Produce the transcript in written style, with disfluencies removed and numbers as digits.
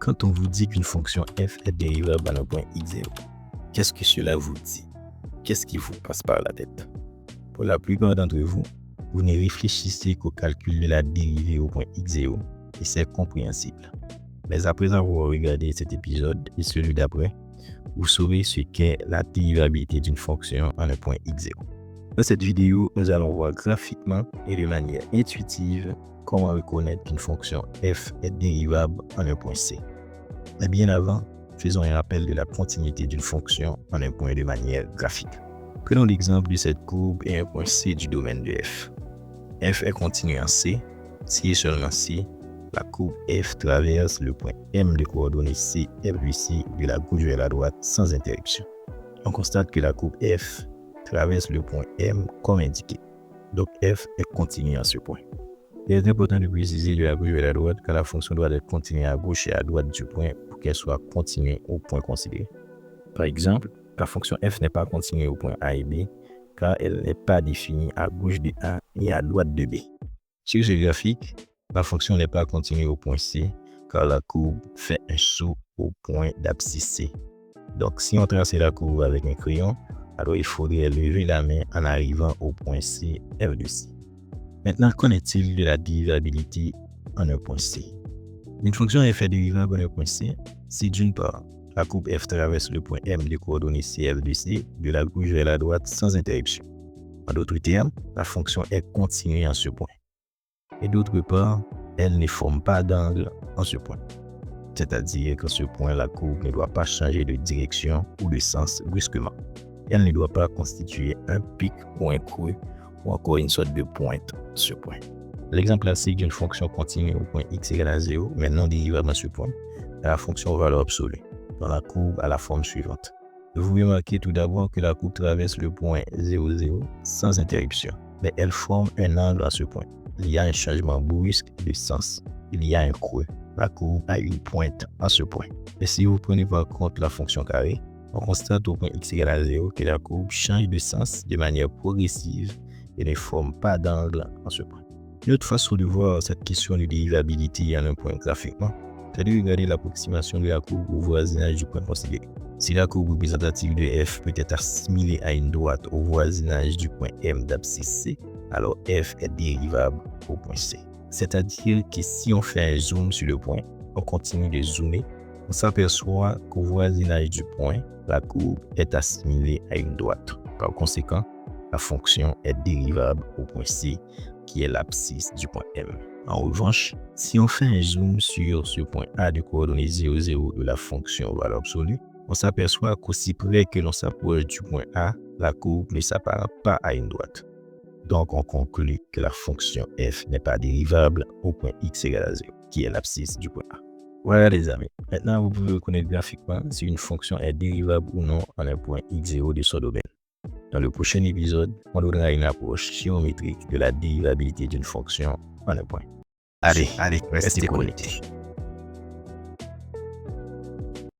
Quand on vous dit qu'une fonction f est dérivable à un point x0, qu'est-ce que cela vous dit? Qu'est-ce qui vous passe par la tête? Pour la plupart d'entre vous, vous ne réfléchissez qu'au calcul de la dérivée au point x0 et c'est compréhensible. Mais après avoir regardé cet épisode et celui d'après, vous saurez ce qu'est la dérivabilité d'une fonction en un point x0. Dans cette vidéo, nous allons voir graphiquement et de manière intuitive comment reconnaître qu'une fonction f est dérivable en un point c. Mais bien avant, faisons un rappel de la continuité d'une fonction en un point de manière graphique. Prenons l'exemple de cette courbe et un point C du domaine de f. F est continu en C, si et seulement si la courbe f traverse le point M de coordonnées C, F de C de la gauche vers la droite sans interruption. On constate que la courbe f traverse le point M comme indiqué. Donc f est continu en ce point. Il est important de préciser de la gauche vers la droite car la fonction doit être continue à gauche et à droite du point pour qu'elle soit continue au point considéré. Par exemple, la fonction f n'est pas continue au point A et B car elle n'est pas définie à gauche de A et à droite de B. Sur ce graphique, la fonction n'est pas continue au point C car la courbe fait un saut au point d'abscisse C. Donc si on trace la courbe avec un crayon, alors il faudrait lever la main en arrivant au point C, F de C. Maintenant, qu'en est-il de la dérivabilité en un point C? Une fonction f est dérivable en un point C si d'une part, la courbe f traverse le point M de coordonnées C, F de C de la gauche vers la droite sans interruption. En d'autres termes, la fonction est continue en ce point. Et d'autre part, elle ne forme pas d'angle en ce point. C'est-à-dire qu'en ce point, la courbe ne doit pas changer de direction ou de sens brusquement. Elle ne doit pas constituer un pic ou un creux ou encore une sorte de pointe en ce point. L'exemple classique d'une fonction continue au point x égale à 0, mais non dérivable à ce point, est la fonction valeur absolue, dont la courbe a la forme suivante. Vous remarquez tout d'abord que la courbe traverse le point 0, 0 sans interruption, mais elle forme un angle à ce point. Il y a un changement brusque de sens. Il y a un creux. La courbe a une pointe à ce point. Et si vous prenez par contre la fonction carrée, on constate au point x égale à 0 que la courbe change de sens de manière progressive et ne forme pas d'angle en ce point. Une autre façon de voir cette question de dérivabilité en un point graphiquement, c'est de regarder l'approximation de la courbe au voisinage du point considéré. Si la courbe représentative de f peut être assimilée à une droite au voisinage du point M d'abscisse C, alors f est dérivable au point C. C'est-à-dire que si on fait un zoom sur le point, on continue de zoomer, on s'aperçoit qu'au voisinage du point, la courbe est assimilée à une droite. Par conséquent, la fonction est dérivable au point C, qui est l'abscisse du point M. En revanche, si on fait un zoom sur ce point A de coordonnées 0, 0 de la fonction valeur absolue, on s'aperçoit qu'aussi près que l'on s'approche du point A, la courbe ne s'apparente pas à une droite. Donc, on conclut que la fonction f n'est pas dérivable au point x égale à 0, qui est l'abscisse du point A. Voilà les amis. Maintenant, vous pouvez reconnaître graphiquement si une fonction est dérivable ou non en un point x0 de son domaine. Dans le prochain épisode, on donnera une approche géométrique de la dérivabilité d'une fonction en un point. Allez, restez connectés.